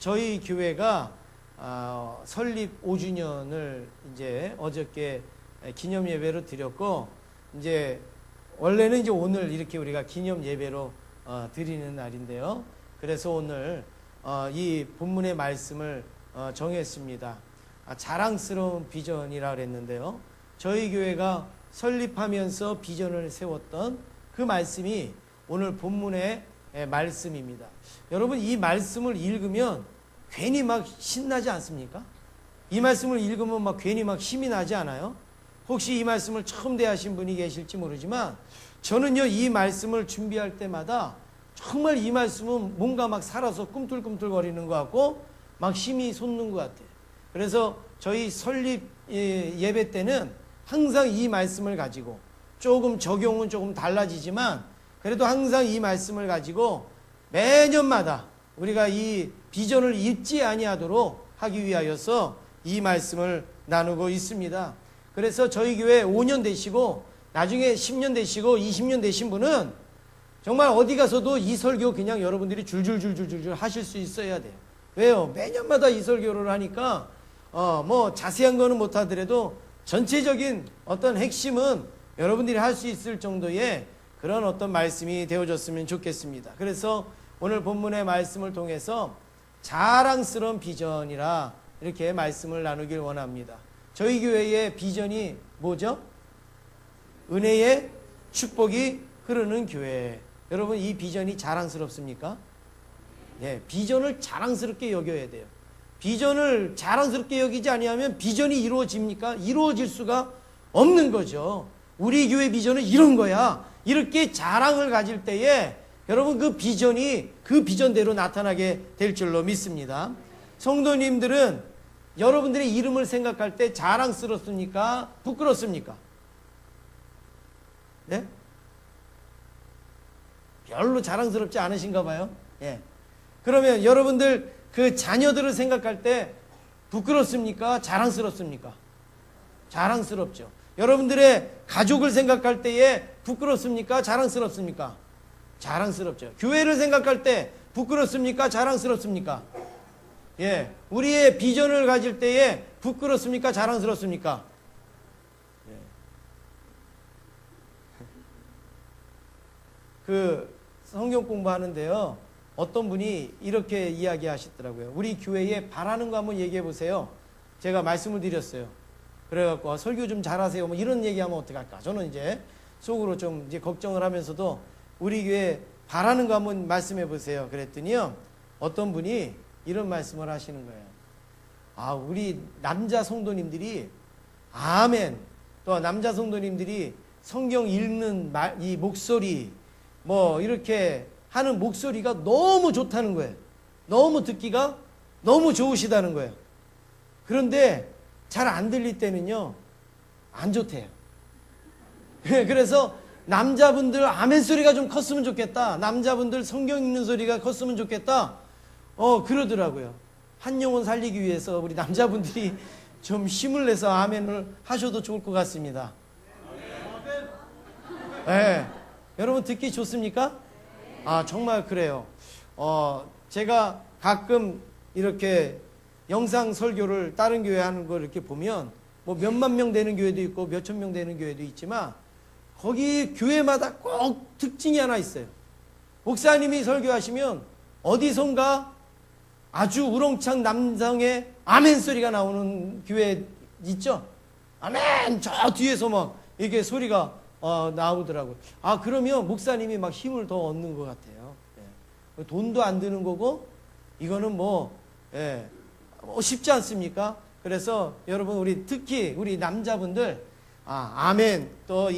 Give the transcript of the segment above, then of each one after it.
저희 교회가 설립 5주년을 이제 어저께 기념 예배로 드렸고, 이제 원래는 이제 오늘 이렇게 우리가 기념 예배로 드리는 날인데요. 그래서 오늘 이 본문의 말씀을 정했습니다. 자랑스러운 비전이라 그랬는데요. 저희 교회가 설립하면서 비전을 세웠던 그 말씀이 오늘 본문의 말씀입니다. 여러분, 이 말씀을 읽으면 괜히 막 신나지 않습니까? 이 말씀을 읽으면 막 괜히 막 힘이 나지 않아요? 혹시 이 말씀을 처음 대하신 분이 계실지 모르지만 저는요, 이 말씀을 준비할 때마다 정말 이 말씀은 뭔가 막 살아서 꿈틀꿈틀거리는 것 같고 막 힘이 솟는 것 같아요. 그래서 저희 설립 예배 때는 항상 이 말씀을 가지고, 조금 적용은 조금 달라지지만 그래도 항상 이 말씀을 가지고 매년마다 우리가 이 비전을 잊지 아니하도록 하기 위하여서 이 말씀을 나누고 있습니다. 그래서 저희 교회 5년 되시고 나중에 10년 되시고 20년 되신 분은 정말 어디 가서도 이 설교 그냥 여러분들이 줄줄줄줄줄 하실 수 있어야 돼요. 왜요? 매년마다 이 설교를 하니까 뭐 자세한 거는 못 하더라도 전체적인 어떤 핵심은 여러분들이 할 수 있을 정도의 그런 어떤 말씀이 되어졌으면 좋겠습니다. 그래서 오늘 본문의 말씀을 통해서 자랑스러운 비전이라 이렇게 말씀을 나누길 원합니다. 저희 교회의 비전이 뭐죠? 은혜의 축복이 흐르는 교회. 여러분, 이 비전이 자랑스럽습니까? 네, 비전을 자랑스럽게 여겨야 돼요. 비전을 자랑스럽게 여기지 아니하면 비전이 이루어집니까? 이루어질 수가 없는 거죠. 우리 교회 비전은 이런 거야. 이렇게 자랑을 가질 때에 여러분, 그 비전이 그 비전대로 나타나게 될 줄로 믿습니다. 성도님들은 여러분들의 이름을 생각할 때 자랑스럽습니까? 부끄럽습니까? 네? 별로 자랑스럽지 않으신가 봐요. 예. 그러면 여러분들 그 자녀들을 생각할 때 부끄럽습니까? 자랑스럽습니까? 자랑스럽죠. 여러분들의 가족을 생각할 때에 부끄럽습니까? 자랑스럽습니까? 자랑스럽죠. 교회를 생각할 때 부끄럽습니까? 자랑스럽습니까? 예. 우리의 비전을 가질 때에 부끄럽습니까? 자랑스럽습니까? 예. 그 성경 공부하는데요, 어떤 분이 이렇게 이야기하시더라고요. 우리 교회에 바라는 거 한번 얘기해 보세요. 제가 말씀을 드렸어요. 그래갖고 설교 좀 잘하세요. 뭐 이런 얘기하면 어떡할까? 저는 이제 속으로 좀 이제 걱정을 하면서도 우리 교회 바라는 거 한번 말씀해 보세요. 그랬더니요, 어떤 분이 이런 말씀을 하시는 거예요. 우리 남자 성도님들이 아멘, 또 남자 성도님들이 성경 읽는 이 목소리, 뭐 이렇게 하는 목소리가 너무 좋다는 거예요. 너무 듣기가 너무 좋으시다는 거예요. 그런데 잘 안 들릴 때는요, 안 좋대요. 그래서 남자분들 아멘 소리가 좀 컸으면 좋겠다. 남자분들 성경 읽는 소리가 컸으면 좋겠다. 그러더라고요. 한 영혼 살리기 위해서 우리 남자분들이 좀 힘을 내서 아멘을 하셔도 좋을 것 같습니다. 네. 여러분, 듣기 좋습니까? 정말 그래요. 제가 가끔 이렇게 영상 설교를 다른 교회 하는 걸 이렇게 보면 뭐 몇만 명 되는 교회도 있고 몇천 명 되는 교회도 있지만 거기 교회마다 꼭 특징이 하나 있어요. 목사님이 설교하시면 어디선가 아주 우렁찬 남성의 아멘 소리가 나오는 교회 있죠? 아멘! 저 뒤에서 막 이게 소리가 나오더라고요. 그러면 목사님이 막 힘을 더 얻는 것 같아요. 예. 돈도 안 드는 거고, 이거는 쉽지 않습니까? 그래서 여러분, 우리 특히 우리 남자분들, 아멘, 또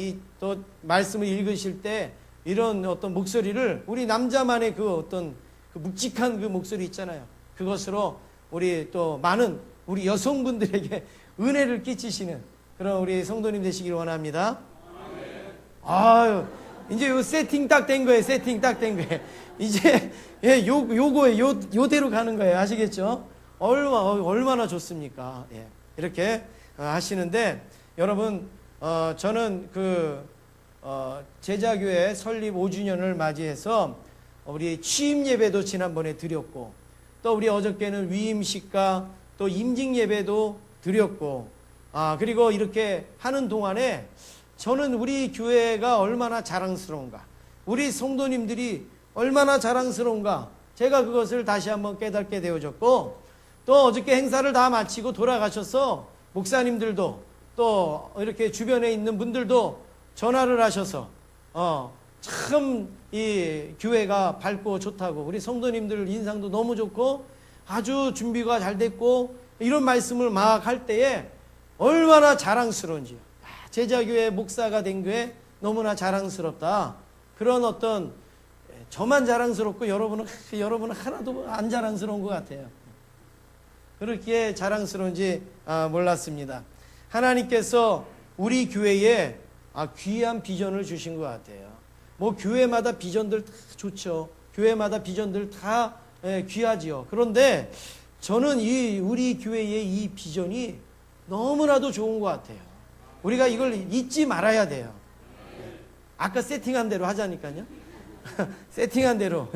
말씀을 읽으실 때 이런 어떤 목소리를 우리 남자만의 그 어떤 그 묵직한 그 목소리 있잖아요. 그것으로 우리 또 많은 우리 여성분들에게 은혜를 끼치시는 그런 우리 성도님 되시길 원합니다. 이제 요 세팅 딱 된 거예요. 세팅 딱 된 거예요. 이제 요거에 요대로 가는 거예요. 아시겠죠? 얼마나 좋습니까? 예. 이렇게 하시는데, 여러분, 저는 제자교회 설립 5주년을 맞이해서 우리 취임 예배도 지난번에 드렸고, 또 우리 어저께는 위임식과 또 임직 예배도 드렸고, 그리고 이렇게 하는 동안에 저는 우리 교회가 얼마나 자랑스러운가, 우리 성도님들이 얼마나 자랑스러운가, 제가 그것을 다시 한번 깨닫게 되어졌고, 또 어저께 행사를 다 마치고 돌아가셔서 목사님들도 또 이렇게 주변에 있는 분들도 전화를 하셔서 참 이 교회가 밝고 좋다고, 우리 성도님들 인상도 너무 좋고 아주 준비가 잘 됐고, 이런 말씀을 막 할 때에 얼마나 자랑스러운지요. 제자교회 목사가 된 교회 너무나 자랑스럽다. 그런 어떤, 저만 자랑스럽고 여러분은 하나도 안 자랑스러운 것 같아요. 그렇게 자랑스러운지 몰랐습니다. 하나님께서 우리 교회에 귀한 비전을 주신 것 같아요. 뭐 교회마다 비전들 다 좋죠. 교회마다 비전들 다 귀하지요. 그런데 저는 우리 교회의 이 비전이 너무나도 좋은 것 같아요. 우리가 이걸 잊지 말아야 돼요. 아까 세팅한 대로 하자니까요. 세팅한 대로.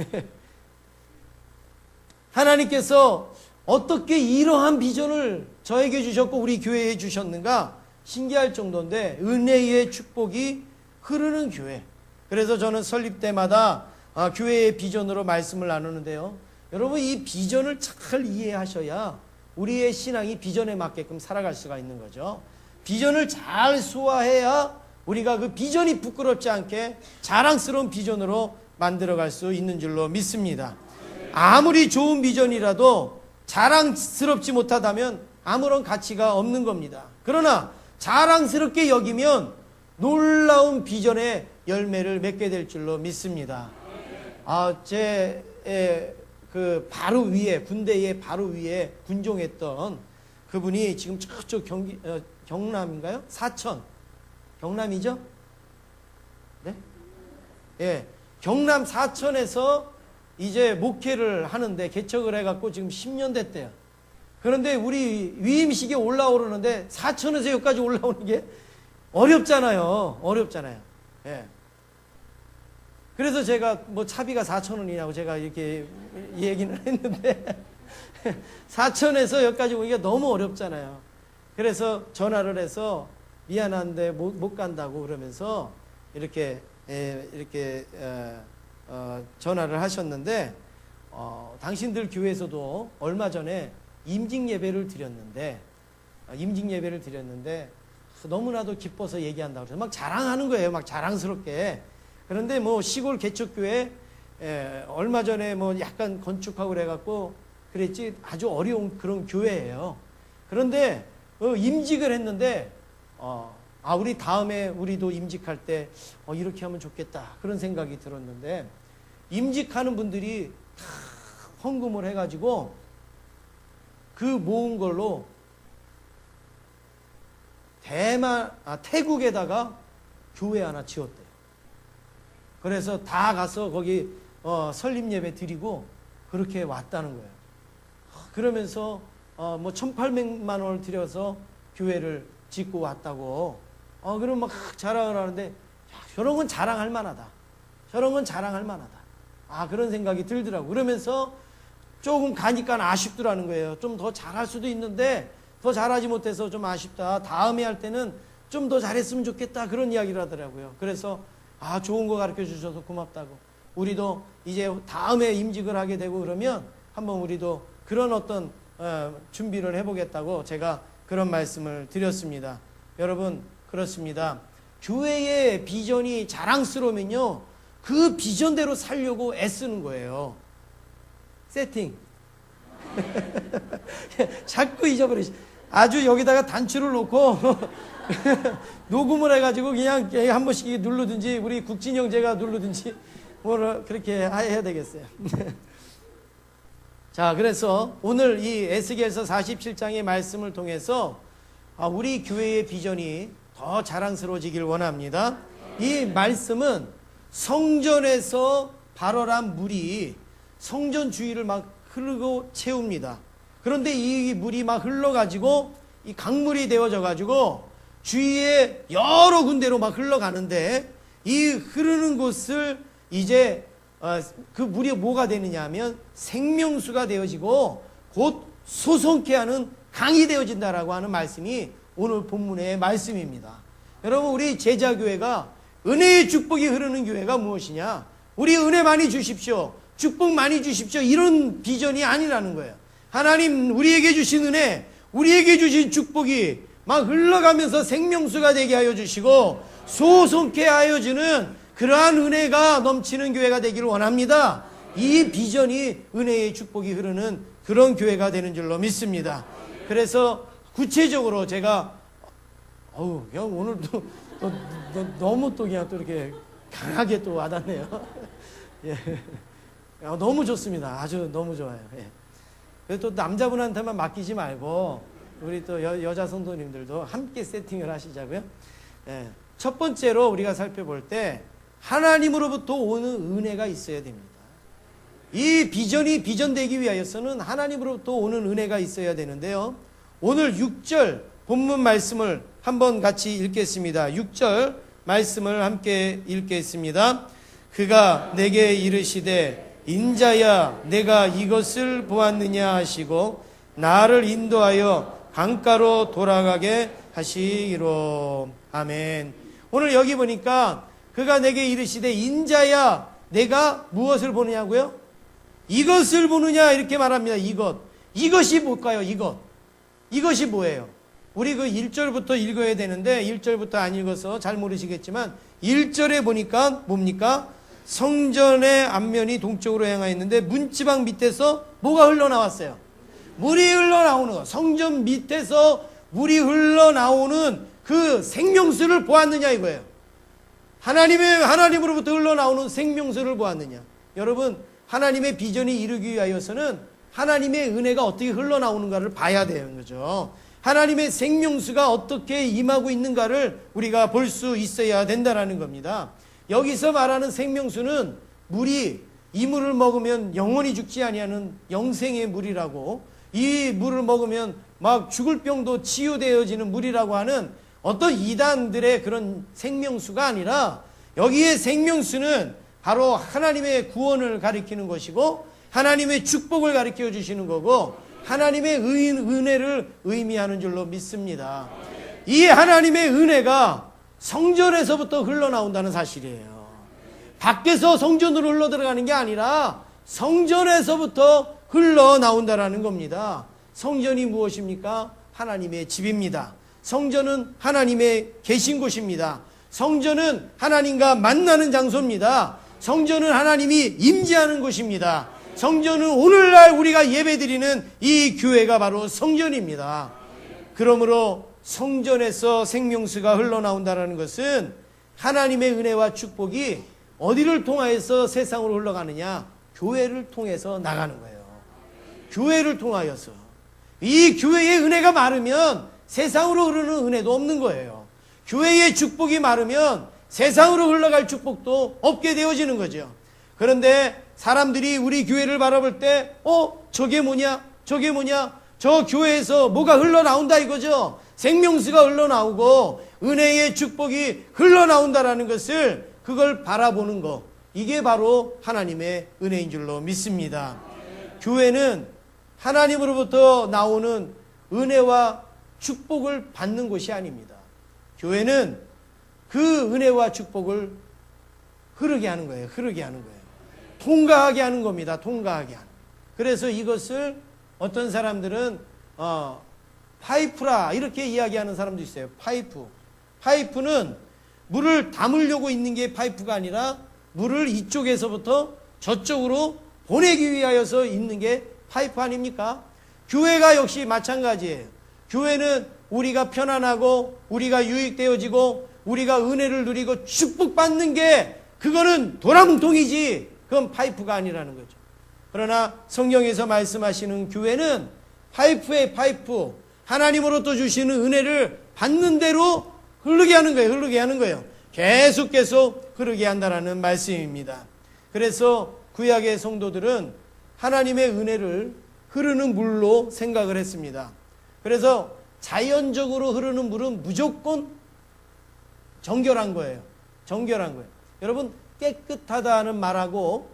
하나님께서 어떻게 이러한 비전을 저에게 주셨고 우리 교회에 주셨는가 신기할 정도인데, 은혜의 축복이 흐르는 교회. 그래서 저는 설립 때마다 교회의 비전으로 말씀을 나누는데요. 여러분, 이 비전을 잘 이해하셔야 우리의 신앙이 비전에 맞게끔 살아갈 수가 있는 거죠. 비전을 잘 소화해야 우리가 그 비전이 부끄럽지 않게 자랑스러운 비전으로 만들어갈 수 있는 줄로 믿습니다. 아무리 좋은 비전이라도 자랑스럽지 못하다면 아무런 가치가 없는 겁니다. 그러나 자랑스럽게 여기면 놀라운 비전의 열매를 맺게 될 줄로 믿습니다. 제 바로 위에, 군대의 바로 위에 군종했던 그분이 지금 저쪽 경남인가요? 사천. 경남이죠? 네? 예. 경남 사천에서 이제 목회를 하는데 개척을 해갖고 지금 10년 됐대요. 그런데 우리 위임식에 올라오르는데 사천에서 여기까지 올라오는 게 어렵잖아요. 예. 그래서 제가 뭐 차비가 4,000원이냐고 제가 이렇게 얘기는 했는데 사천에서 여기까지 오기가 너무 어렵잖아요. 그래서 전화를 해서 미안한데 못 간다고 그러면서 이렇게 전화를 하셨는데, 당신들 교회에서도 얼마 전에 임직 예배를 드렸는데 너무나도 기뻐서 얘기한다고 그래서 막 자랑하는 거예요. 막 자랑스럽게. 그런데 뭐 시골 개척교회 얼마 전에 뭐 약간 건축하고 그래갖고 그랬지, 아주 어려운 그런 교회예요. 그런데 임직을 했는데 우리 다음에 우리도 임직할 때 이렇게 하면 좋겠다 그런 생각이 들었는데, 임직하는 분들이 다 헌금을 해가지고 그 모은 걸로 태국에다가 교회 하나 지었대요. 그래서 다 가서 거기 설립 예배 드리고 그렇게 왔다는 거예요. 그러면서 뭐 1,800만 원을 들여서 교회를 짓고 왔다고. 그럼 막 자랑을 하는데, 저런 건 자랑할 만하다. 그런 생각이 들더라고. 그러면서 조금 가니까 아쉽더라는 거예요. 좀 더 잘할 수도 있는데 더 잘하지 못해서 좀 아쉽다. 다음에 할 때는 좀 더 잘했으면 좋겠다. 그런 이야기를 하더라고요. 그래서 좋은 거 가르쳐 주셔서 고맙다고. 우리도 이제 다음에 임직을 하게 되고 그러면 한번 우리도 그런 어떤 준비를 해보겠다고 제가 그런 말씀을 드렸습니다. 여러분, 그렇습니다. 교회의 비전이 자랑스러우면요, 그 비전대로 살려고 애쓰는 거예요. 세팅. 자꾸 잊어버리시. 아주 여기다가 단추를 놓고 녹음을 해가지고 그냥 한 번씩 누르든지 우리 국진 형제가 누르든지 뭐를 그렇게 해야 되겠어요. 자, 그래서 오늘 이 에스겔서 47장의 말씀을 통해서 우리 교회의 비전이 더 자랑스러워지길 원합니다. 이 말씀은 성전에서 발원한 물이 성전 주위를 막 흐르고 채웁니다. 그런데 이 물이 막 흘러가지고 이 강물이 되어져가지고 주위에 여러 군데로 막 흘러가는데, 이 흐르는 곳을 이제 그 물이 뭐가 되느냐 하면 생명수가 되어지고 곧 소송케 하는 강이 되어진다라고 하는 말씀이 오늘 본문의 말씀입니다. 여러분, 우리 제자교회가 은혜의 축복이 흐르는 교회가 무엇이냐? 우리 은혜 많이 주십시오, 축복 많이 주십시오, 이런 비전이 아니라는 거예요. 하나님 우리에게 주신 은혜, 우리에게 주신 축복이 막 흘러가면서 생명수가 되게 하여 주시고 소송케 하여 주는 그러한 은혜가 넘치는 교회가 되기를 원합니다. 이 비전이 은혜의 축복이 흐르는 그런 교회가 되는 줄로 믿습니다. 그래서 구체적으로 제가 형 오늘도 너무 또 그냥 또 이렇게 강하게 또 와닿네요. 예. 너무 좋습니다. 아주 너무 좋아요. 예. 그래서 또 남자분한테만 맡기지 말고 우리 또 여자 성도님들도 함께 세팅을 하시자고요. 예. 첫 번째로 우리가 살펴볼 때 하나님으로부터 오는 은혜가 있어야 됩니다. 이 비전이 비전되기 위하여서는 하나님으로부터 오는 은혜가 있어야 되는데요. 오늘 6절 본문 말씀을 한번 같이 읽겠습니다. 6절 말씀을 함께 읽겠습니다. 그가 내게 이르시되 인자야 내가 이것을 보았느냐 하시고 나를 인도하여 강가로 돌아가게 하시기로. 아멘. 오늘 여기 보니까 그가 내게 이르시되 인자야 내가 무엇을 보느냐고요? 이것을 보느냐 이렇게 말합니다. 이것이 뭘까요? 이것이 뭐예요? 우리 그 1절부터 읽어야 되는데 1절부터 안 읽어서 잘 모르시겠지만 1절에 보니까 뭡니까? 성전의 앞면이 동쪽으로 향하였는데 문지방 밑에서 뭐가 흘러나왔어요? 물이 흘러나오는 거. 성전 밑에서 물이 흘러나오는 그 생명수를 보았느냐 이거예요. 하나님으로부터 흘러나오는 생명수를 보았느냐. 여러분, 하나님의 비전이 이루기 위하여서는 하나님의 은혜가 어떻게 흘러나오는가를 봐야 되는 거죠. 하나님의 생명수가 어떻게 임하고 있는가를 우리가 볼 수 있어야 된다는 겁니다. 여기서 말하는 생명수는 이 물을 먹으면 영원히 죽지 아니하는 영생의 물이라고, 이 물을 먹으면 막 죽을 병도 치유되어지는 물이라고 하는 어떤 이단들의 그런 생명수가 아니라, 여기에 생명수는 바로 하나님의 구원을 가리키는 것이고 하나님의 축복을 가리켜 주시는 거고 하나님의 은혜를 의미하는 줄로 믿습니다. 이 하나님의 은혜가 성전에서부터 흘러나온다는 사실이에요. 밖에서 성전으로 흘러들어가는 게 아니라 성전에서부터 흘러나온다는 겁니다. 성전이 무엇입니까? 하나님의 집입니다. 성전은 하나님의 계신 곳입니다. 성전은 하나님과 만나는 장소입니다. 성전은 하나님이 임재하는 곳입니다. 성전은 오늘날 우리가 예배드리는 이 교회가 바로 성전입니다. 그러므로 성전에서 생명수가 흘러나온다는 것은 하나님의 은혜와 축복이 어디를 통하여서 세상으로 흘러가느냐? 교회를 통해서 나가는 거예요. 교회를 통하여서. 이 교회의 은혜가 마르면 세상으로 흐르는 은혜도 없는 거예요. 교회의 축복이 마르면 세상으로 흘러갈 축복도 없게 되어지는 거죠. 그런데 사람들이 우리 교회를 바라볼 때 저게 뭐냐? 저 교회에서 뭐가 흘러나온다 이거죠. 생명수가 흘러나오고 은혜의 축복이 흘러나온다라는 것을, 그걸 바라보는 것, 이게 바로 하나님의 은혜인 줄로 믿습니다. 교회는 하나님으로부터 나오는 은혜와 축복을 받는 곳이 아닙니다. 교회는 그 은혜와 축복을 흐르게 하는 거예요. 통과하게 하는 겁니다. 통과하게 하는. 그래서 이것을 어떤 사람들은 파이프라 이렇게 이야기하는 사람도 있어요. 파이프는 물을 담으려고 있는 게 파이프가 아니라 물을 이쪽에서부터 저쪽으로 보내기 위하여서 있는 게 파이프 아닙니까? 교회가 역시 마찬가지예요. 교회는 우리가 편안하고 우리가 유익되어지고 우리가 은혜를 누리고 축복받는 게, 그거는 도랑통이지 그건 파이프가 아니라는 거죠. 그러나 성경에서 말씀하시는 교회는 파이프의 파이프, 하나님으로부터 주시는 은혜를 받는 대로 흐르게 하는 거예요. 계속 흐르게 한다라는 말씀입니다. 그래서 구약의 성도들은 하나님의 은혜를 흐르는 물로 생각을 했습니다. 그래서 자연적으로 흐르는 물은 무조건 정결한 거예요. 여러분, 깨끗하다는 말하고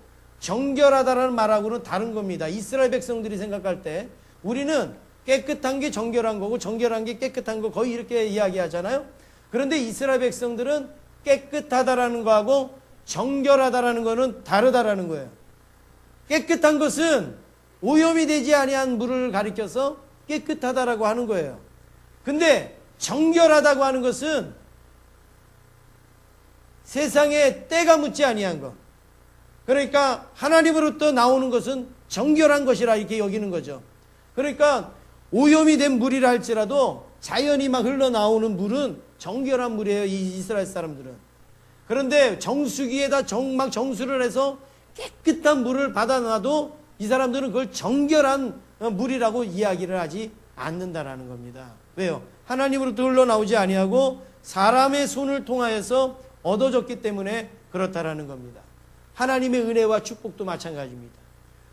정결하다라는 말하고는 다른 겁니다. 이스라엘 백성들이 생각할 때 우리는 깨끗한 게 정결한 거고 정결한 게 깨끗한 거 거의 이렇게 이야기하잖아요. 그런데 이스라엘 백성들은 깨끗하다라는 거하고 정결하다라는 거는 다르다라는 거예요. 깨끗한 것은 오염이 되지 아니한 물을 가리켜서 깨끗하다라고 하는 거예요. 근데 정결하다고 하는 것은 세상에 때가 묻지 아니한 것. 그러니까 하나님으로부터 나오는 것은 정결한 것이라 이렇게 여기는 거죠. 그러니까 오염이 된 물이라 할지라도 자연이 막 흘러나오는 물은 정결한 물이에요, 이 이스라엘 사람들은. 그런데 정수기에다 막 정수를 해서 깨끗한 물을 받아놔도 이 사람들은 그걸 정결한 물이라고 이야기를 하지 않는다라는 겁니다. 왜요? 하나님으로부터 흘러나오지 아니하고 사람의 손을 통하여서 얻어졌기 때문에 그렇다라는 겁니다. 하나님의 은혜와 축복도 마찬가지입니다.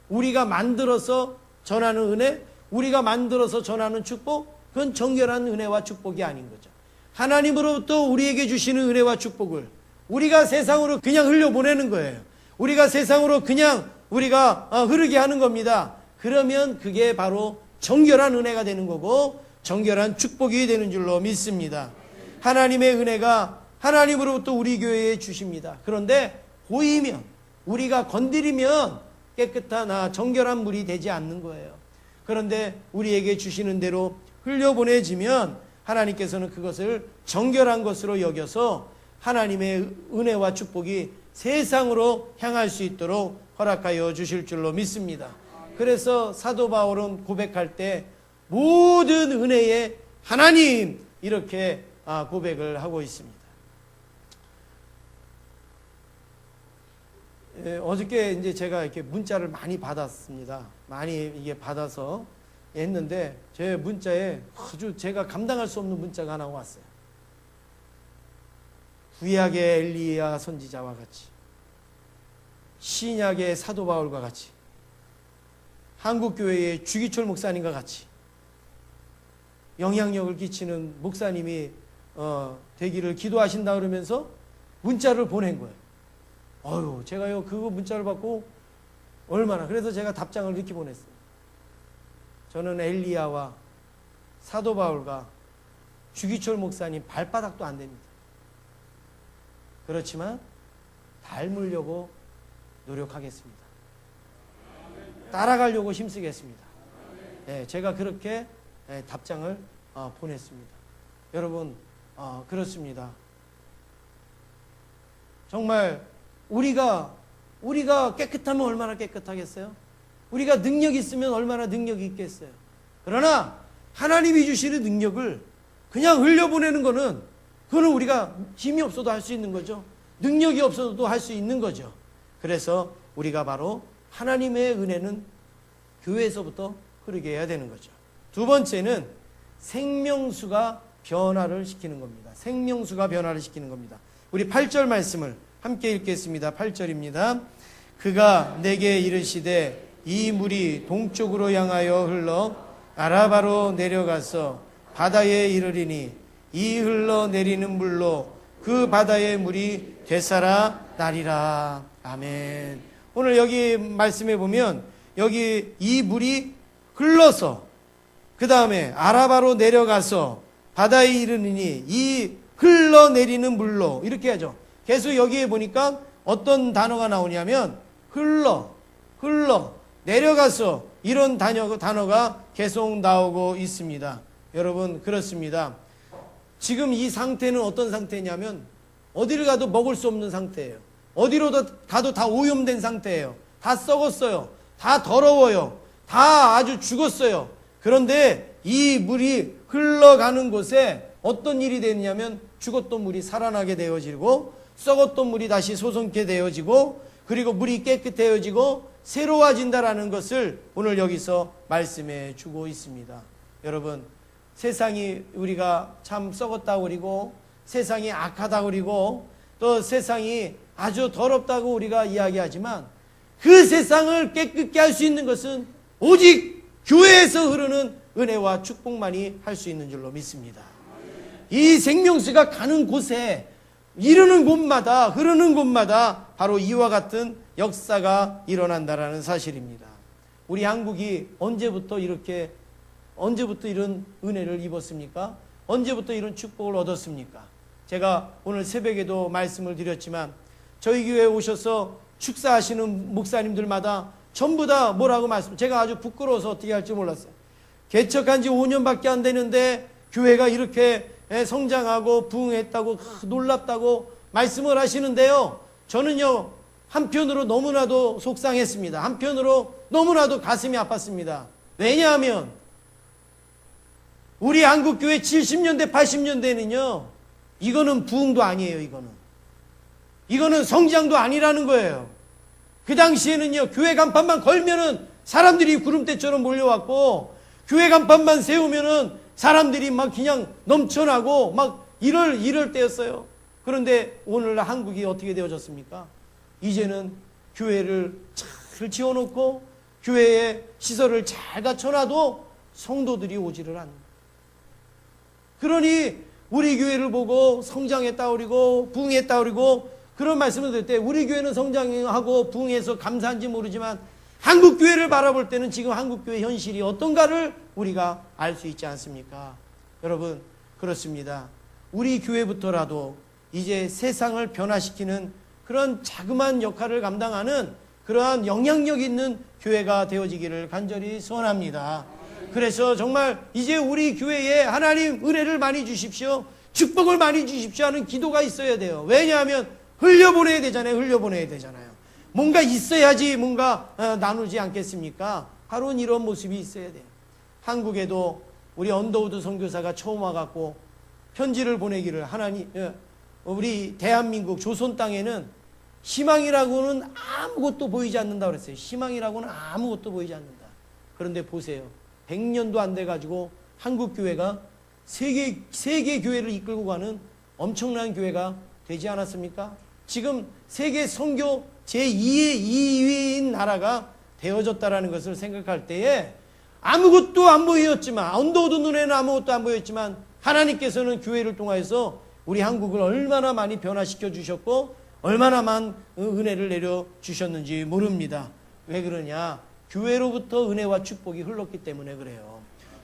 우리가 만들어서 전하는 은혜, 우리가 만들어서 전하는 축복, 그건 정결한 은혜와 축복이 아닌 거죠. 하나님으로부터 우리에게 주시는 은혜와 축복을 우리가 세상으로 그냥 흘려보내는 거예요. 우리가 세상으로 그냥 우리가 흐르게 하는 겁니다. 그러면 그게 바로 정결한 은혜가 되는 거고 정결한 축복이 되는 줄로 믿습니다. 하나님의 은혜가 하나님으로부터 우리 교회에 주십니다. 그런데 보이면 우리가 건드리면 깨끗한 정결한 물이 되지 않는 거예요. 그런데 우리에게 주시는 대로 흘려보내지면 하나님께서는 그것을 정결한 것으로 여겨서 하나님의 은혜와 축복이 세상으로 향할 수 있도록 허락하여 주실 줄로 믿습니다. 그래서 사도 바울은 고백할 때 모든 은혜의 하나님 이렇게 고백을 하고 있습니다. 어저께 이제 제가 이렇게 문자를 많이 받았습니다. 많이 이게 받아서 했는데 제 문자에 아주 제가 감당할 수 없는 문자가 하나 왔어요. 구약의 엘리야 선지자와 같이 신약의 사도 바울과 같이 한국교회의 주기철 목사님과 같이 영향력을 끼치는 목사님이 되기를 기도하신다 그러면서 문자를 보낸 거예요. 제가요 그거 문자를 받고 얼마나 그래서 제가 답장을 이렇게 보냈어요. 저는 엘리야와 사도 바울과 주기철 목사님 발바닥도 안 됩니다. 그렇지만 닮으려고 노력하겠습니다. 따라가려고 힘쓰겠습니다. 제가 그렇게 답장을 보냈습니다. 여러분 그렇습니다. 정말 우리가 깨끗하면 얼마나 깨끗하겠어요? 우리가 능력이 있으면 얼마나 능력이 있겠어요? 그러나 하나님이 주시는 능력을 그냥 흘려보내는 거는 그거는 우리가 힘이 없어도 할 수 있는 거죠. 능력이 없어도 할 수 있는 거죠. 그래서 우리가 바로 하나님의 은혜는 교회에서부터 흐르게 해야 되는 거죠. 두 번째는 생명수가 변화를 시키는 겁니다. 생명수가 변화를 시키는 겁니다. 우리 8절 말씀을 함께 읽겠습니다. 8절입니다. 그가 내게 이르시되 이 물이 동쪽으로 향하여 흘러 아라바로 내려가서 바다에 이르리니 이 흘러내리는 물로 그 바다의 물이 되살아 나리라. 아멘. 오늘 여기 말씀해 보면 여기 이 물이 흘러서 그 다음에 아라바로 내려가서 바다에 이르니 이 흘러내리는 물로 이렇게 하죠. 계속 여기에 보니까 어떤 단어가 나오냐면 흘러 내려가서 이런 단어가 계속 나오고 있습니다. 여러분 그렇습니다. 지금 이 상태는 어떤 상태냐면 어디를 가도 먹을 수 없는 상태예요. 어디로 가도 다 오염된 상태예요. 다 썩었어요. 다 더러워요. 다 아주 죽었어요. 그런데 이 물이 흘러가는 곳에 어떤 일이 되느냐면 죽었던 물이 살아나게 되어지고 썩었던 물이 다시 솟게 되어지고 그리고 물이 깨끗해지고 새로워진다라는 것을 오늘 여기서 말씀해 주고 있습니다. 여러분 세상이 우리가 참 썩었다고 그리고 세상이 악하다고 그리고 또 세상이 아주 더럽다고 우리가 이야기하지만 그 세상을 깨끗게 할 수 있는 것은 오직 교회에서 흐르는 은혜와 축복만이 할 수 있는 줄로 믿습니다. 이 생명수가 가는 곳에 이르는 곳마다, 흐르는 곳마다 바로 이와 같은 역사가 일어난다라는 사실입니다. 우리 한국이 언제부터 이런 은혜를 입었습니까? 언제부터 이런 축복을 얻었습니까? 제가 오늘 새벽에도 말씀을 드렸지만 저희 교회에 오셔서 축사하시는 목사님들마다 전부 다 뭐라고 제가 아주 부끄러워서 어떻게 할지 몰랐어요. 개척한 지 5년밖에 안 되는데 교회가 이렇게 성장하고 부흥했다고 놀랍다고 말씀을 하시는데요. 저는요, 한편으로 너무나도 속상했습니다. 한편으로 너무나도 가슴이 아팠습니다. 왜냐하면 우리 한국교회 70년대 80년대는요 이거는 부흥도 아니에요. 이거는 성장도 아니라는 거예요. 그 당시에는요 교회 간판만 걸면은 사람들이 구름대처럼 몰려왔고, 교회 간판만 세우면은 사람들이 막 그냥 넘쳐나고 막 이럴 때였어요. 그런데 오늘날 한국이 어떻게 되어졌습니까? 이제는 교회를 잘 지어놓고 교회에 시설을 잘 갖춰놔도 성도들이 오지를 않는다. 그러니 우리 교회를 보고 성장했다 그러고 부흥했다 그러고 그런 말씀을 드릴 때 우리 교회는 성장하고 부흥해서 감사한지 모르지만 한국 교회를 바라볼 때는 지금 한국 교회 현실이 어떤가를 우리가 알 수 있지 않습니까? 여러분, 그렇습니다. 우리 교회부터라도 이제 세상을 변화시키는 그런 자그마한 역할을 감당하는 그러한 영향력 있는 교회가 되어지기를 간절히 소원합니다. 그래서 정말 이제 우리 교회에 하나님 은혜를 많이 주십시오, 축복을 많이 주십시오 하는 기도가 있어야 돼요. 왜냐하면 흘려보내야 되잖아요. 뭔가 있어야지 뭔가 나누지 않겠습니까? 바로 이런 모습이 있어야 돼요. 한국에도 우리 언더우드 선교사가 처음 와갖고 편지를 보내기를, 우리 대한민국 조선 땅에는 희망이라고는 아무것도 보이지 않는다 그랬어요. 희망이라고는 아무것도 보이지 않는다. 그런데 보세요. 100년도 안 돼가지고 한국 교회가 세계 교회를 이끌고 가는 엄청난 교회가 되지 않았습니까? 지금 세계 선교 제2위인 나라가 되어졌다라는 것을 생각할 때에 아무것도 안 보였지만, 언더우드 눈에는 아무것도 안 보였지만 하나님께서는 교회를 통해서 우리 한국을 얼마나 많이 변화시켜 주셨고 얼마나 많은 은혜를 내려주셨는지 모릅니다. 왜 그러냐? 교회로부터 은혜와 축복이 흘렀기 때문에 그래요.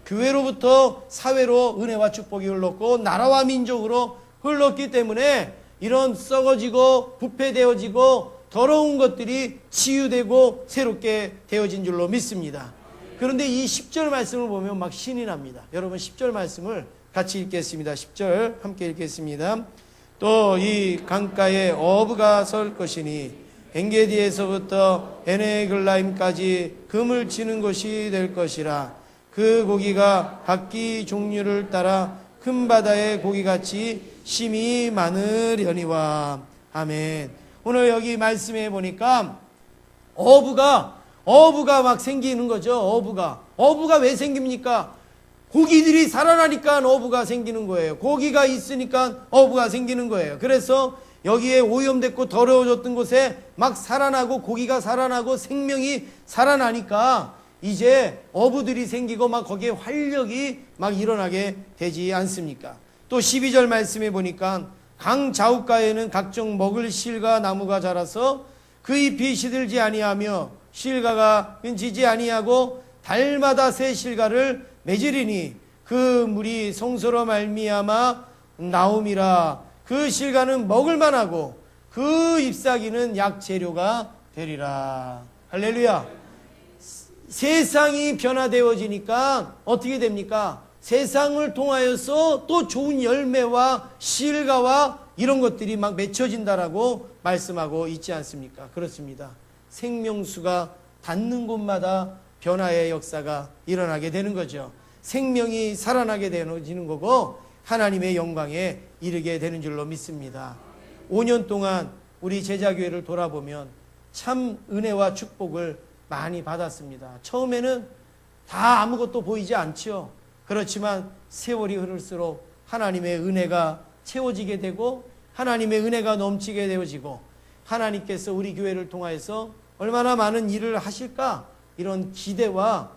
교회로부터 사회로 은혜와 축복이 흘렀고 나라와 민족으로 흘렀기 때문에 이런 썩어지고 부패되어지고 더러운 것들이 치유되고 새롭게 되어진 줄로 믿습니다. 그런데 이 10절 말씀을 보면 막 신이 납니다. 여러분 10절 말씀을 같이 읽겠습니다. 10절 함께 읽겠습니다. 또 이 강가에 어부가 설 것이니 엔게디에서부터 에네글라임까지 금을 치는 곳이 될 것이라. 그 고기가 각기 종류를 따라 큰 바다의 고기같이 심이 많으려니와. 아멘. 오늘 여기 말씀해 보니까 어부가 막 생기는 거죠. 어부가 왜 생깁니까? 고기들이 살아나니까 어부가 생기는 거예요. 고기가 있으니까 어부가 생기는 거예요. 그래서 여기에 오염됐고 더러워졌던 곳에 막 살아나고 고기가 살아나고 생명이 살아나니까 이제 어부들이 생기고 막 거기에 활력이 막 일어나게 되지 않습니까? 또 12절 말씀해 보니까 강 좌우가에는 각종 먹을 실과 나무가 자라서 그 잎이 시들지 아니하며 실과가 끊지지 아니하고 달마다 새 실과를 맺으리니 그 물이 성소로 말미암아 나옴이라. 그 실과는 먹을 만하고 그 잎사귀는 약재료가 되리라. 할렐루야. 세상이 변화되어지니까 어떻게 됩니까? 세상을 통하여서 또 좋은 열매와 실과와 이런 것들이 막 맺혀진다라고 말씀하고 있지 않습니까? 그렇습니다. 생명수가 닿는 곳마다 변화의 역사가 일어나게 되는 거죠. 생명이 살아나게 되어지는 거고 하나님의 영광에 이르게 되는 줄로 믿습니다. 5년 동안 우리 제자교회를 돌아보면 참 은혜와 축복을 많이 받았습니다. 처음에는 다 아무것도 보이지 않죠. 그렇지만 세월이 흐를수록 하나님의 은혜가 채워지게 되고 하나님의 은혜가 넘치게 되어지고 하나님께서 우리 교회를 통하여서 얼마나 많은 일을 하실까 이런 기대와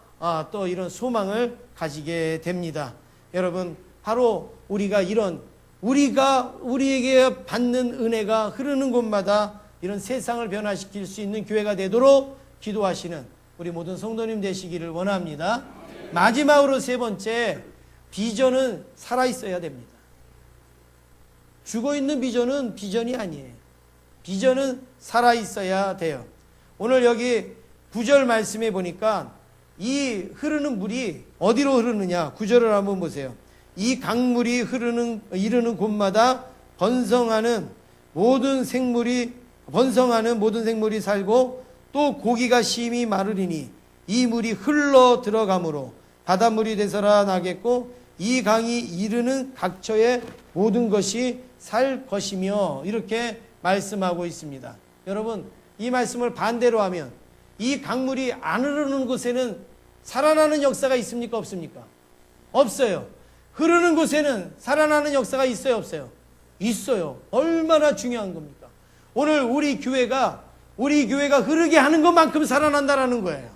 또 이런 소망을 가지게 됩니다. 여러분, 바로 우리가 이런 우리에게 받는 은혜가 흐르는 곳마다 이런 세상을 변화시킬 수 있는 교회가 되도록 기도하시는 우리 모든 성도님 되시기를 원합니다. 마지막으로 세 번째, 비전은 살아있어야 됩니다. 죽어있는 비전은 비전이 아니에요. 비전은 살아있어야 돼요. 오늘 여기 9절 말씀에 보니까 이 흐르는 물이 어디로 흐르느냐, 9절을 한번 보세요. 이 강물이 이르는 곳마다 번성하는 모든 생물이 살고 또 고기가 심히 마르리니 이 물이 흘러 들어가므로 바닷물이 되살아나겠고 이 강이 이르는 각처의 모든 것이 살 것이며, 이렇게 말씀하고 있습니다. 여러분, 이 말씀을 반대로 하면 이 강물이 안 흐르는 곳에는 살아나는 역사가 있습니까? 없습니까? 없어요. 흐르는 곳에는 살아나는 역사가 있어요? 없어요? 있어요. 얼마나 중요한 겁니까? 오늘 우리 교회가 흐르게 하는 것만큼 살아난다라는 거예요.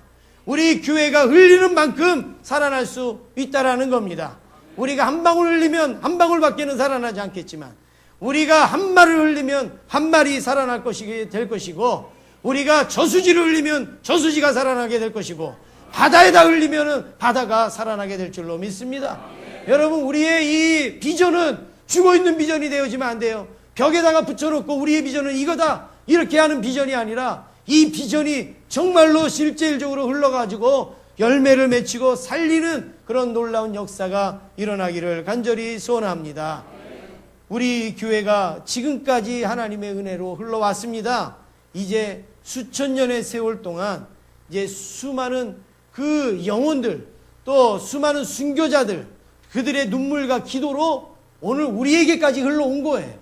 우리 교회가 흘리는 만큼 살아날 수 있다라는 겁니다. 우리가 한 방울 흘리면 한 방울밖에는 살아나지 않겠지만, 우리가 한 말을 흘리면 한 말이 살아날 것이 될 것이고, 우리가 저수지를 흘리면 저수지가 살아나게 될 것이고, 바다에다 흘리면 바다가 살아나게 될 줄로 믿습니다. 여러분, 우리의 이 비전은 죽어있는 비전이 되어지면 안 돼요. 벽에다가 붙여놓고 우리의 비전은 이거다, 이렇게 하는 비전이 아니라 이 비전이 정말로 실질적으로 흘러가지고 열매를 맺히고 살리는 그런 놀라운 역사가 일어나기를 간절히 소원합니다. 우리 교회가 지금까지 하나님의 은혜로 흘러왔습니다. 이제 수천 년의 세월 동안 이제 수많은 그 영혼들, 또 수많은 순교자들, 그들의 눈물과 기도로 오늘 우리에게까지 흘러온 거예요.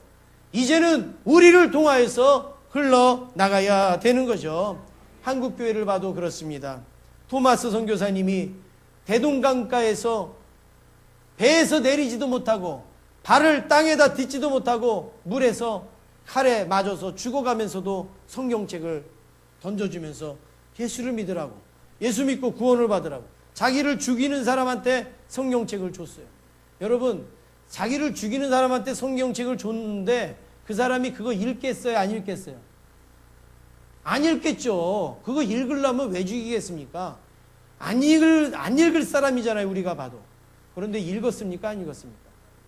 이제는 우리를 통하여서 흘러나가야 되는 거죠. 한국교회를 봐도 그렇습니다. 토마스 선교사님이 대동강가에서 배에서 내리지도 못하고 발을 땅에다 딛지도 못하고 물에서 칼에 맞아서 죽어가면서도 성경책을 던져주면서 예수를 믿으라고, 예수 믿고 구원을 받으라고 자기를 죽이는 사람한테 성경책을 줬어요. 여러분, 자기를 죽이는 사람한테 성경책을 줬는데 그 사람이 그거 읽겠어요? 안 읽겠어요? 안 읽겠죠. 그거 읽으려면 왜 죽이겠습니까? 안 읽을 사람이잖아요, 우리가 봐도. 그런데 읽었습니까? 안 읽었습니까?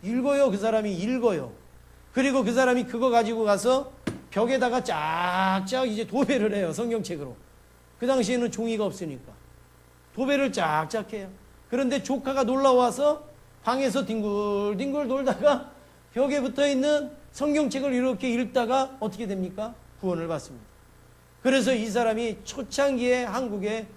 읽어요. 그 사람이 읽어요. 그리고 그 사람이 그거 가지고 가서 벽에다가 쫙쫙 이제 도배를 해요, 성경책으로. 그 당시에는 종이가 없으니까 도배를 쫙쫙 해요. 그런데 조카가 놀러와서 방에서 뒹굴뒹굴 놀다가 벽에 붙어있는 성경책을 이렇게 읽다가 어떻게 됩니까? 구원을 받습니다. 그래서 이 사람이 초창기에 한국의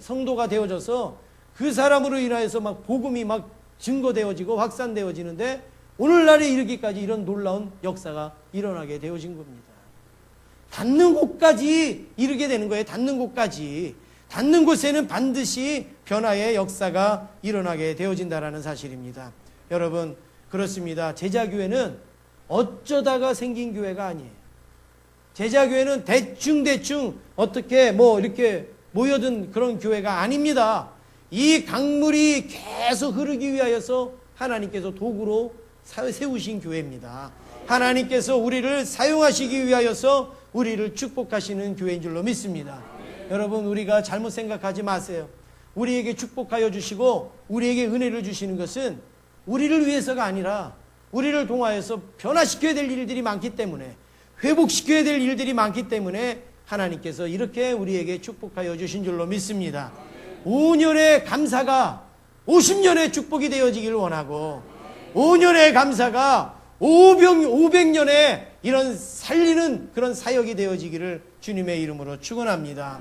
성도가 되어져서 그 사람으로 인하여서 막 복음이 막 증거되어지고 확산되어지는데, 오늘날에 이르기까지 이런 놀라운 역사가 일어나게 되어진 겁니다. 닿는 곳까지 이르게 되는 거예요. 닿는 곳까지. 닿는 곳에는 반드시 변화의 역사가 일어나게 되어진다라는 사실입니다. 여러분, 그렇습니다. 제자교회는 어쩌다가 생긴 교회가 아니에요. 제자교회는 대충 어떻게 이렇게 모여든 그런 교회가 아닙니다. 이 강물이 계속 흐르기 위하여서 하나님께서 도구로 세우신 교회입니다. 하나님께서 우리를 사용하시기 위하여서 우리를 축복하시는 교회인 줄로 믿습니다. 여러분, 우리가 잘못 생각하지 마세요. 우리에게 축복하여 주시고 우리에게 은혜를 주시는 것은 우리를 위해서가 아니라 우리를 통하여서 변화시켜야 될 일들이 많기 때문에, 회복시켜야 될 일들이 많기 때문에 하나님께서 이렇게 우리에게 축복하여 주신 줄로 믿습니다. 5년의 감사가 50년의 축복이 되어지기를 원하고, 5년의 감사가 500년의 이런 살리는 그런 사역이 되어지기를 주님의 이름으로 축원합니다.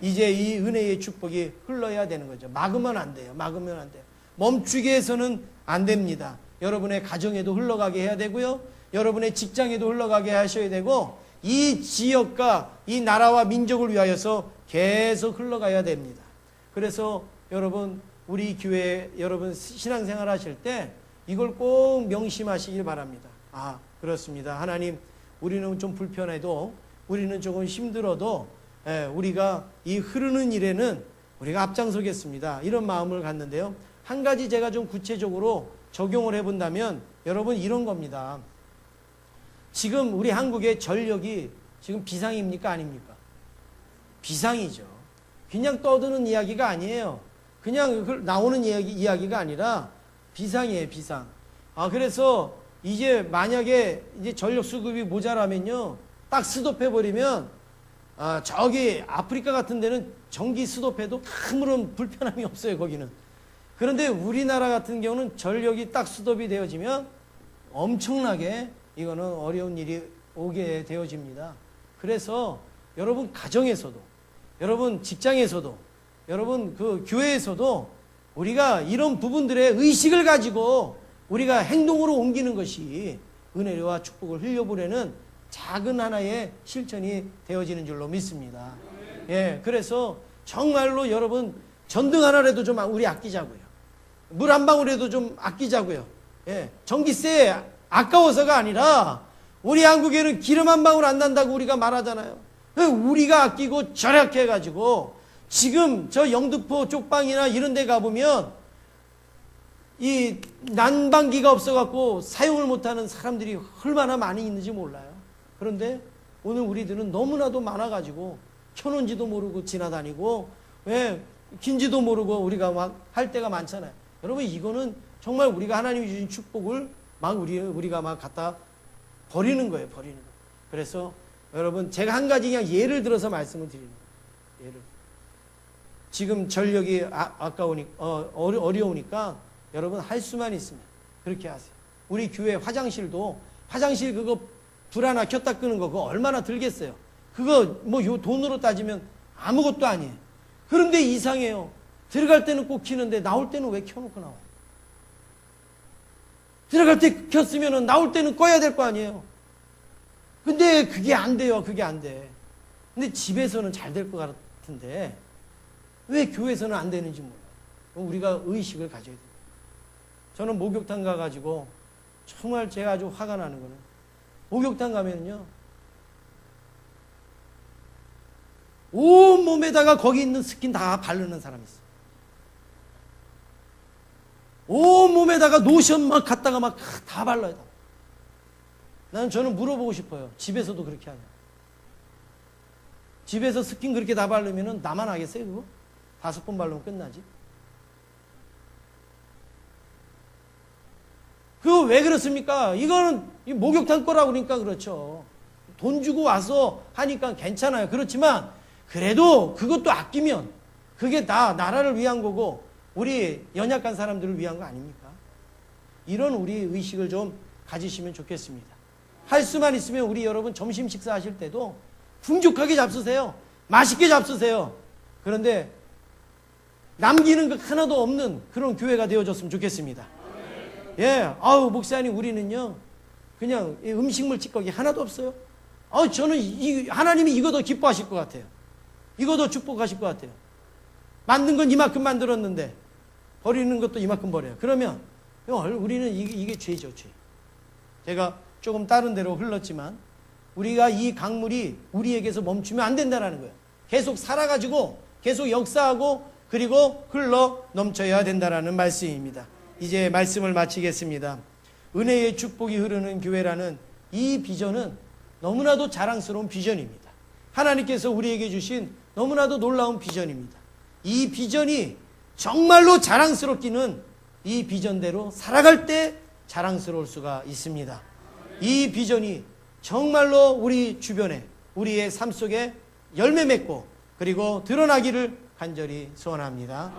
이제 이 은혜의 축복이 흘러야 되는 거죠. 막으면 안 돼요. 막으면 안 돼요. 멈추게 해서는 안 됩니다. 여러분의 가정에도 흘러가게 해야 되고요, 여러분의 직장에도 흘러가게 하셔야 되고, 이 지역과 이 나라와 민족을 위하여서 계속 흘러가야 됩니다. 그래서 여러분, 우리 교회 여러분 신앙생활 하실 때 이걸 꼭 명심하시길 바랍니다. 아, 그렇습니다. 하나님, 우리는 좀 불편해도, 우리는 조금 힘들어도 우리가 이 흐르는 일에는 우리가 앞장서겠습니다. 이런 마음을 갖는데요, 한 가지 제가 좀 구체적으로 적용을 해본다면 여러분 이런 겁니다. 지금 우리 한국의 전력이 지금 비상입니까? 아닙니까? 비상이죠. 그냥 떠드는 이야기가 아니에요. 그냥 나오는 이야기가 아니라 비상이에요, 비상. 그래서 이제 만약에 이제 전력 수급이 모자라면요, 딱 스톱해버리면, 저기 아프리카 같은 데는 전기 스톱해도 아무런 불편함이 없어요, 거기는. 그런데 우리나라 같은 경우는 전력이 딱 스톱이 되어지면 엄청나게 이거는 어려운 일이 오게 되어집니다. 그래서 여러분 가정에서도, 여러분 직장에서도, 여러분 그 교회에서도 우리가 이런 부분들의 의식을 가지고 우리가 행동으로 옮기는 것이 은혜와 축복을 흘려보내는 작은 하나의 실천이 되어지는 줄로 믿습니다. 예, 그래서 정말로 여러분 전등 하나라도 좀 우리 아끼자고요. 물 한 방울이라도 좀 아끼자고요. 예, 전기세 아까워서가 아니라 우리 한국에는 기름 한 방울 안 난다고 우리가 말하잖아요. 우리가 아끼고 절약해가지고 지금 저 영등포 쪽방이나 이런 데 가보면 이 난방기가 없어갖고 사용을 못하는 사람들이 얼마나 많이 있는지 몰라요. 그런데 오늘 우리들은 너무나도 많아가지고 켜놓은지도 모르고 지나다니고 왜 긴지도 모르고 우리가 막 할 때가 많잖아요. 여러분 이거는 정말 우리가 하나님이 주신 축복을 막 우리가 막 갖다 버리는 거예요. 버리는 거. 그래서 여러분 제가 한 가지 그냥 예를 들어서 말씀을 드리는 거예요. 예를. 지금 전력이 어려우니까 여러분 할 수만 있으면 그렇게 하세요. 우리 교회 화장실도 화장실 그거 불 하나 켰다 끄는 거 그거 얼마나 들겠어요. 그거 뭐 요 돈으로 따지면 아무것도 아니에요. 그런데 이상해요. 들어갈 때는 꼭 켜는데 나올 때는 왜 켜놓고 나와요? 들어갈 때 켰으면 나올 때는 꺼야 될 거 아니에요. 근데 그게 안 돼요. 그게 안 돼. 근데 집에서는 잘 될 것 같은데 왜 교회에서는 안 되는지 몰라요. 우리가 의식을 가져야 돼요. 저는 목욕탕 가가지고 정말 제가 아주 화가 나는 거는 목욕탕 가면요 온몸에다가 거기 있는 스킨 다 바르는 사람이 있어요. 온몸에다가 로션 막 갖다가 막 다 발라요. 저는 물어보고 싶어요. 집에서도 그렇게 하냐. 집에서 스킨 그렇게 다 바르면 나만 하겠어요 그거? 5번 바르면 끝나지. 그거 왜 그렇습니까? 이거는 목욕탕 거라고 그러니까 그렇죠. 돈 주고 와서 하니까 괜찮아요. 그렇지만 그래도 그것도 아끼면 그게 다 나라를 위한 거고 우리 연약한 사람들을 위한 거 아닙니까? 이런 우리 의식을 좀 가지시면 좋겠습니다. 할 수만 있으면 우리 여러분 점심 식사하실 때도 풍족하게 잡수세요. 맛있게 잡수세요. 그런데 남기는 것 하나도 없는 그런 교회가 되어줬으면 좋겠습니다. 예, 목사님 우리는요 그냥 음식물 찌꺼기 하나도 없어요. 저는 하나님이 이거 더 기뻐하실 것 같아요. 이거 더 축복하실 것 같아요. 만든 건 이만큼 만들었는데 버리는 것도 이만큼 버려요. 그러면 우리는 이게 죄죠, 죄. 제가 조금 다른 데로 흘렀지만 우리가 이 강물이 우리에게서 멈추면 안 된다는 거예요. 계속 살아가지고 계속 역사하고 그리고 흘러 넘쳐야 된다는 말씀입니다. 이제 말씀을 마치겠습니다. 은혜의 축복이 흐르는 교회라는 이 비전은 너무나도 자랑스러운 비전입니다. 하나님께서 우리에게 주신 너무나도 놀라운 비전입니다. 이 비전이 정말로 자랑스럽기는 이 비전대로 살아갈 때 자랑스러울 수가 있습니다. 이 비전이 정말로 우리 주변에 우리의 삶 속에 열매 맺고 그리고 드러나기를 간절히 소원합니다.